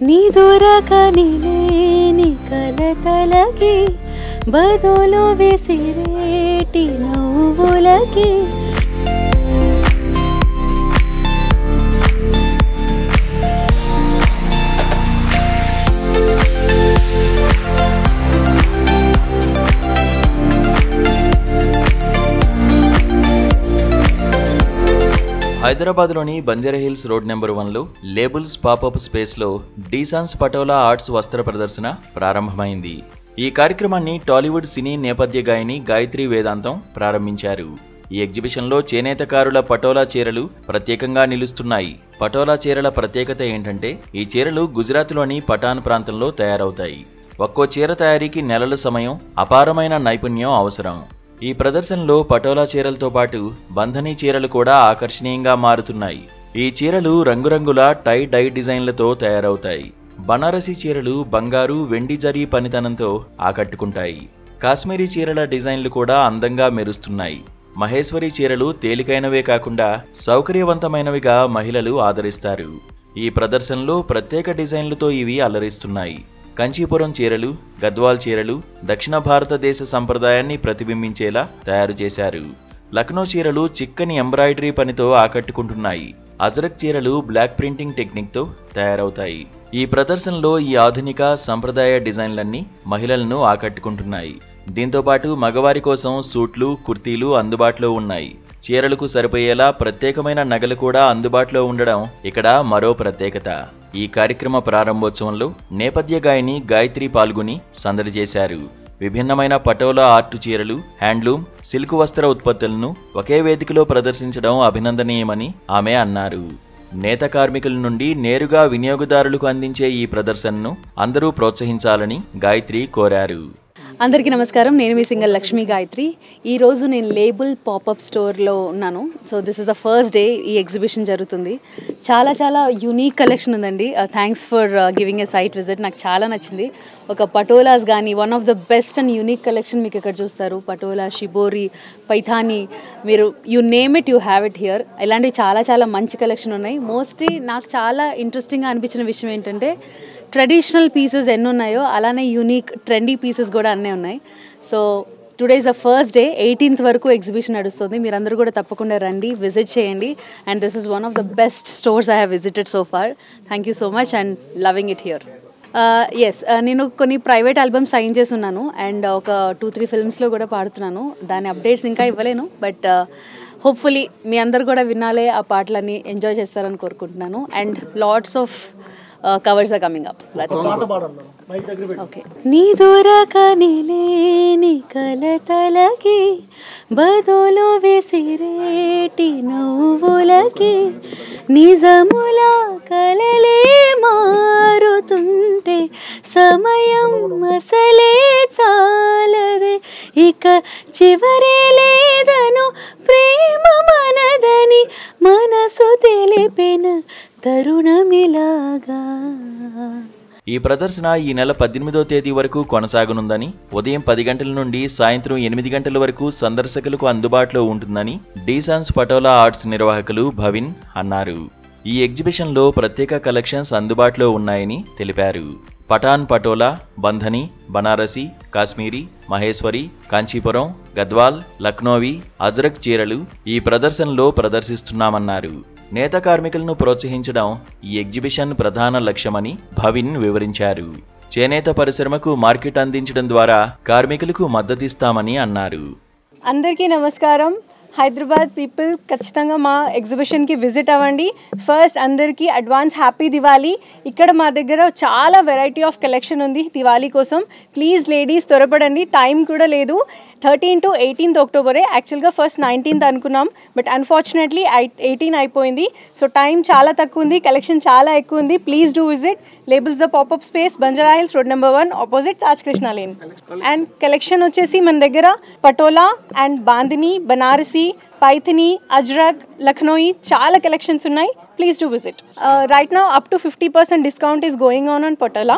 నీ దొరకని లేని కలతలకి బదులు విసిరేటి నవ్వులకి హైదరాబాద్లోని బంజారాహిల్స్ రోడ్ నెంబర్ 1లో లేబుల్స్ పాపప్ స్పేస్లో డీసాన్స్ పటోలా ఆర్ట్స్ వస్త్ర ప్రదర్శన ప్రారంభమైంది. ఈ కార్యక్రమాన్ని టాలీవుడ్ సినీ నేపథ్య గాయని గాయత్రి వేదాంతం ప్రారంభించారు. ఈ ఎగ్జిబిషన్లో చేనేతకారుల పటోలా చీరలు ప్రత్యేకంగా నిలుస్తున్నాయి. పటోలా చీరల ప్రత్యేకత ఏంటంటే ఈ చీరలు గుజరాత్లోని పఠాన్ ప్రాంతంలో తయారవుతాయి. ఒక్కో చీర తయారీకి నెలల సమయం, అపారమైన నైపుణ్యం అవసరం. ఈ ప్రదర్శనలో పటోలా చీరలతో పాటు బంధనీ చీరలు కూడా ఆకర్షణీయంగా మారుతున్నాయి. ఈ చీరలు రంగురంగుల టై డై డిజైన్లతో తయారవుతాయి. బనారసీ చీరలు బంగారు, వెండి జరీ పనితనంతో ఆకట్టుకుంటాయి. కాశ్మీరీ చీరల డిజైన్లు కూడా అందంగా మెరుస్తున్నాయి. మహేశ్వరి చీరలు తేలికైనవే కాకుండా సౌకర్యవంతమైనవిగా మహిళలు ఆదరిస్తారు. ఈ ప్రదర్శనలో ప్రత్యేక డిజైన్లతో ఇవి అలరిస్తున్నాయి. కంచీపురం చీరలు, గద్వాల్ చీరలు దక్షిణ భారతదేశ సంప్రదాయాన్ని ప్రతిబింబించేలా తయారు చేశారు. లక్నో చీరలు చిక్కని ఎంబ్రాయిడరీ పనితో ఆకట్టుకుంటున్నాయి. అజరక్ చీరలు బ్లాక్ ప్రింటింగ్ టెక్నిక్తో తయారవుతాయి. ఈ ప్రదర్శనలో ఈ ఆధునిక సంప్రదాయ డిజైన్లన్నీ మహిళలను ఆకట్టుకుంటున్నాయి. దీంతోపాటు మగవారి కోసం సూట్లు, కుర్తీలు అందుబాటులో ఉన్నాయి. చీరలకు సరిపోయేలా ప్రత్యేకమైన నగలు కూడా అందుబాటులో ఉండడం ఇక్కడ మరో ప్రత్యేకత. ఈ కార్యక్రమ ప్రారంభోత్సవంలో నేపథ్య గాయని గాయత్రి పాల్గొని సందడి చేశారు. విభిన్నమైన పటోలా ఆర్టు చీరలు, హ్యాండ్లూమ్, సిల్క్ వస్త్ర ఉత్పత్తులను ఒకే వేదికలో ప్రదర్శించడం అభినందనీయమని ఆమె అన్నారు. నేత కార్మికుల నుండి నేరుగా వినియోగదారులకు అందించే ఈ ప్రదర్శనను అందరూ ప్రోత్సహించాలని గాయత్రి కోరారు. అందరికీ నమస్కారం. నేను మీ సింగర్ లక్ష్మీ గాయత్రి. ఈరోజు నేను లేబుల్ పాపప్ స్టోర్లో ఉన్నాను. So this is the first day ఈ ఎగ్జిబిషన్ జరుగుతుంది. చాలా యూనిక్ కలెక్షన్ ఉందండి. Thanks for giving a site visit. నాకు చాలా నచ్చింది. ఒక పటోలాస్ కానీ one of the best and unique collection మీకు ఇక్కడ చూస్తారు. పటోలా, షిబోరి, పైథానీ, మీరు you name it, you have it here. ఇలాంటివి చాలా మంచి కలెక్షన్ ఉన్నాయి. మోస్ట్లీ నాకు చాలా ఇంట్రెస్టింగ్గా అనిపించిన విషయం ఏంటంటే ట్రెడిషనల్ పీసెస్ ఎన్ని ఉన్నాయో అలానే యూనిక్ ట్రెండీ పీసెస్ కూడా అన్నీ ఉన్నాయి. So today is the first day. 18th వరకు ఎగ్జిబిషన్ నడుస్తుంది. మీరందరూ కూడా తప్పకుండా రండి, విజిట్ చేయండి. And this is one of the best stores I have visited so far. Thank you so much and loving it here. Yes, నేను కొన్ని private albums sign చేసి ఉన్నాను అండ్ ఒక 2-3 ఫిల్మ్స్లో కూడా పాడుతున్నాను. దాని అప్డేట్స్ ఇంకా ఇవ్వలేను, బట్ హోప్ఫుల్లీ మీ అందరు కూడా వినాలే, ఆ పాటలన్నీ ఎంజాయ్ చేస్తారని కోరుకుంటున్నాను. And lots of covers are coming up. Okay. నీ దొరకని లేని కలతలకి బదులు విసిరేటి నవ్వులకి నిజముల కలలే మారుతుంటే సమయం అసలే చాలదే, ఇక చివరే లేదను ప్రేమ మనదని మనసు తెలిపిన తరుణమిలాగా. ఈ ప్రదర్శన ఈ నెల 18వ తేదీ వరకు కొనసాగనుందని, ఉదయం 10 గంటల నుండి సాయంత్రం 8 గంటల వరకు సందర్శకులకు అందుబాటులో ఉంటుందని డీసాన్స్ పటోలా ఆర్ట్స్ నిర్వాహకులు భవిన్ అన్నారు. ఈ ఎగ్జిబిషన్లో ప్రత్యేక కలెక్షన్స్ అందుబాటులో ఉన్నాయని తెలిపారు. పఠాన్ పటోలా, బంధనీ, బనారసి, కాశ్మీరీ, మహేశ్వరి, కాంచీపురం, గద్వాల్, లక్నోవి, అజరక్ చీరలు ఈ ప్రదర్శనలో ప్రదర్శిస్తున్నామన్నారు. నేత కార్మికులను ప్రోత్సహించడం ఈ ఎగ్జిబిషన్ ప్రధాన లక్ష్యమని భవిన్ వివరించారు. చేనేత పరిశ్రమకు మార్కెట్ అందించడం ద్వారా కార్మికులకు మద్దతిస్తామని అన్నారు. అందరికీ నమస్కారం. హైదరాబాద్ పీపుల్ ఖచ్చితంగా మా ఎగ్జిబిషన్కి విజిట్ అవ్వండి. ఫస్ట్ అందరికీ అడ్వాన్స్ హ్యాపీ దివాళీ. ఇక్కడ మా దగ్గర చాలా వెరైటీ ఆఫ్ కలెక్షన్ ఉంది దివాళీ కోసం. ప్లీజ్ లేడీస్ త్వరపడండి, టైం కూడా లేదు. 13 to 18th అక్టోబరే. యాక్చువల్గా ఫస్ట్ 19th అనుకున్నాం, బట్ అన్ఫార్చునేట్లీ 18 అయిపోయింది. సో టైం చాలా తక్కువ ఉంది, కలెక్షన్ చాలా ఎక్కువ ఉంది. Please do visit labels the popup space, Banjara Hills road number 1 opposite Taj Krishna lane. And collection వచ్చేసి మన దగ్గర పటోలా అండ్ బాందిని, బనారసి, పైథినీ, అజ్రక్, లక్నోయి చాలా కలెక్షన్స్ ఉన్నాయి. Please do visit. Right now up to 50% discount is going on patola.